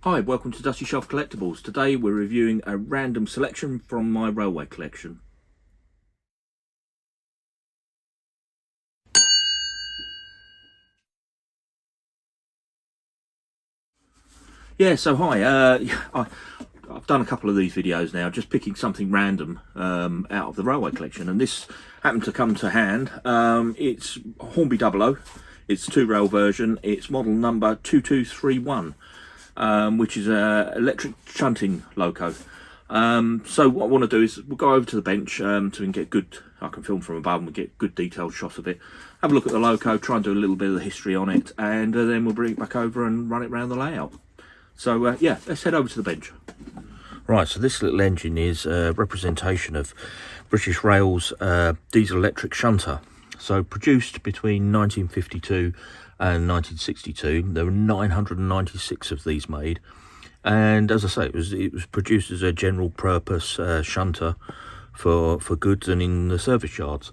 Hi, welcome to Dusty Shelf Collectibles. Today we're reviewing a random selection from my railway collection. Yeah, so hi. I've done a couple of these videos now, just picking something random out of the railway collection, and this happened to come to hand. It's Hornby Dublo. It's 2-rail version. It's model number 2231. Which is a electric shunting loco. So what I want to do is we'll go over to the bench so we can get good, I can film from above and we'll get good detailed shots of it, have a look at the loco, try and do a little bit of the history on it, and then we'll bring it back over and run it around the layout. So yeah, let's head over to the bench. Right, so this little engine is a representation of British Rail's diesel electric shunter. So produced between 1952 and 1962, there were 996 of these made, and as I say, it was produced as a general purpose shunter for goods and in the service yards.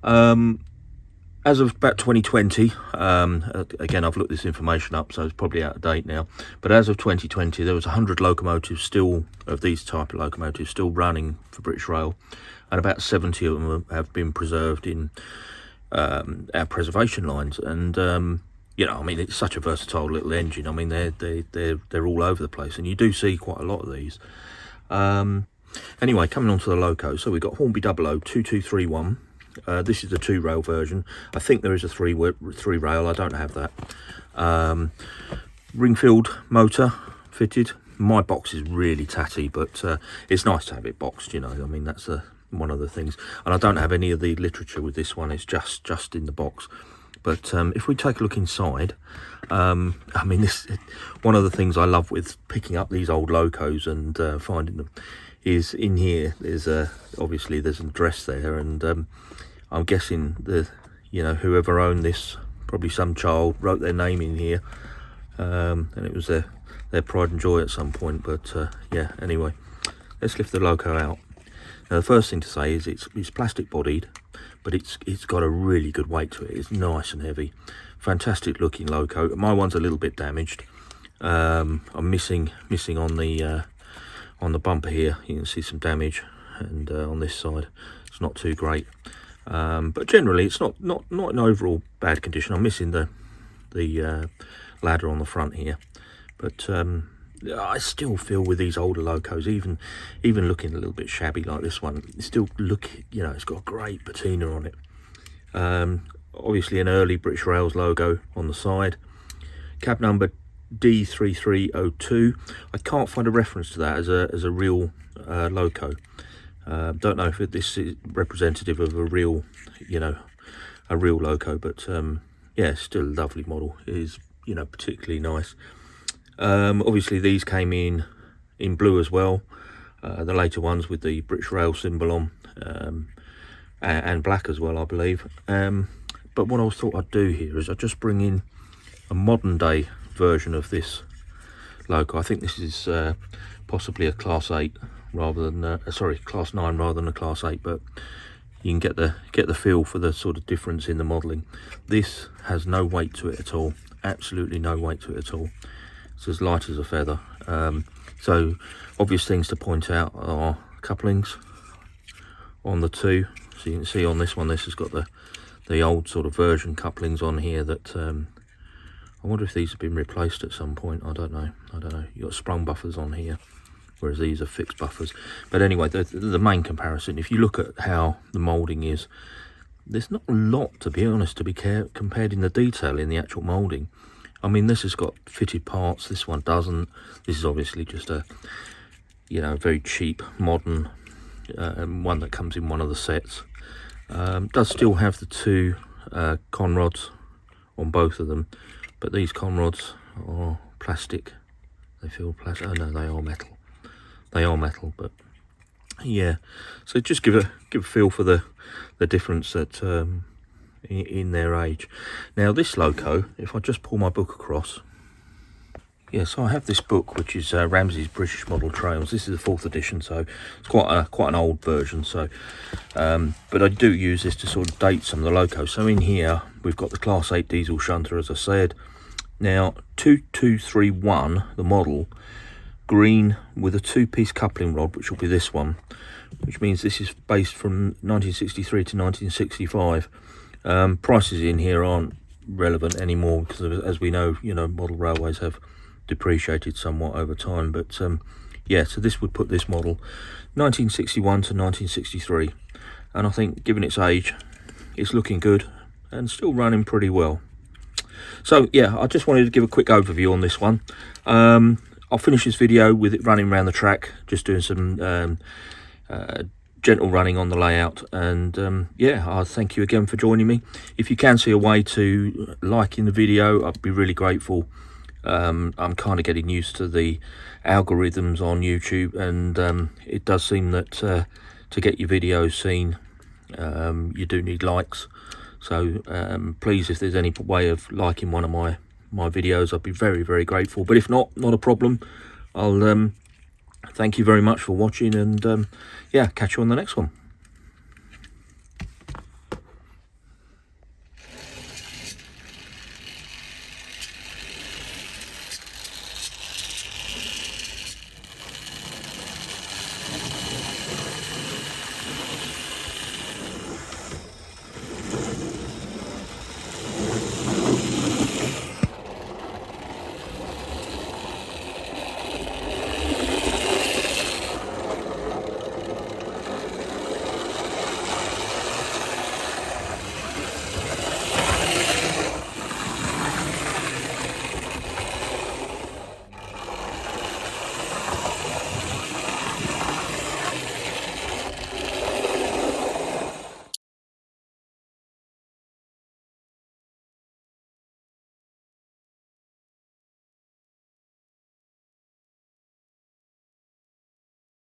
As of about 2020, again I've looked this information up, so it's probably out of date now, but as of 2020 there was 100 locomotives still, of these type of locomotives, still running for British Rail, and about 70 of them have been preserved in our preservation lines. And you know, I mean, it's such a versatile little engine. I mean, they're all over the place, and you do see quite a lot of these. Anyway, coming on to the loco, so we've got Hornby Dublo 2231. This is the 2-rail version. I think there is a 3-rail. I don't have that. Ring-filled motor fitted. My box is really tatty, but it's nice to have it boxed, you know. I mean, that's one of the things. And I don't have any of the literature with this one. It's just in the box. But if we take a look inside, I mean, this, one of the things I love with picking up these old locos and finding them is in here. There's obviously there's an address there, and I'm guessing whoever owned this, probably some child, wrote their name in here, and it was their pride and joy at some point. But yeah, anyway, let's lift the loco out. Now the first thing to say is it's plastic bodied, but it's got a really good weight to it. It's nice and heavy, fantastic looking loco. My one's a little bit damaged. I'm missing on the bumper here. You can see some damage, and on this side it's not too great. But generally it's not in overall bad condition. I'm missing the ladder on the front here, but I still feel with these older locos, even looking a little bit shabby like this one, still look, you know, it's got a great patina on it. Obviously an early British Rails logo on the side, cab number D3302. I can't find a reference to that as a real loco. Don't know if this is representative of a real, a real loco, but yeah, still a lovely model. It is, particularly nice. Obviously these came in blue as well, the later ones with the British Rail symbol on, and black as well, I believe. But what I thought I'd do here is I'd just bring in a modern day version of this loco. I think this is possibly a class 8 rather than class 9 rather than a class 8, but you can get the feel for the sort of difference in the modelling. This has no weight to it at all, absolutely no weight to it at all. It's as light as a feather. So obvious things to point out are couplings on the two. So you can see on this one, this has got the old sort of version couplings on here that I wonder if these have been replaced at some point. I don't know. You've got sprung buffers on here, whereas these are fixed buffers. But anyway, the main comparison, if you look at how the moulding is, there's not a lot, to be honest, to be compared in the detail in the actual moulding. I mean, this has got fitted parts, this one doesn't. This is obviously just a, very cheap, modern one that comes in one of the sets. Does still have the two con rods on both of them, but these con rods are plastic. They feel plastic. Oh no, they are metal. They are metal, but yeah. So just give a feel for the difference that in their age. Now this loco, if I just pull my book across, so I have this book which is Ramsay's British Model Trails. This is the 4th edition, so it's quite an old version. So but I do use this to sort of date some of the locos. So in here we've got the class 8 diesel shunter, as I said. Now 2231, the model, green with a 2-piece coupling rod, which will be this one, which means this is based from 1963 to 1965. Prices in here aren't relevant anymore because, as we know, model railways have depreciated somewhat over time. But yeah, so this would put this model 1961 to 1963, and I think, given its age, it's looking good and still running pretty well. So yeah, I just wanted to give a quick overview on this one. I'll finish this video with it running around the track, just doing some gentle running on the layout. And yeah, I thank you again for joining me. If you can see a way to liking the video, I'd be really grateful. I'm kind of getting used to the algorithms on YouTube, and it does seem that to get your videos seen, you do need likes. So please, if there's any way of liking one of my videos, I'd be very, very grateful. But if not a problem. I'll thank you very much for watching, and yeah, catch you on the next one.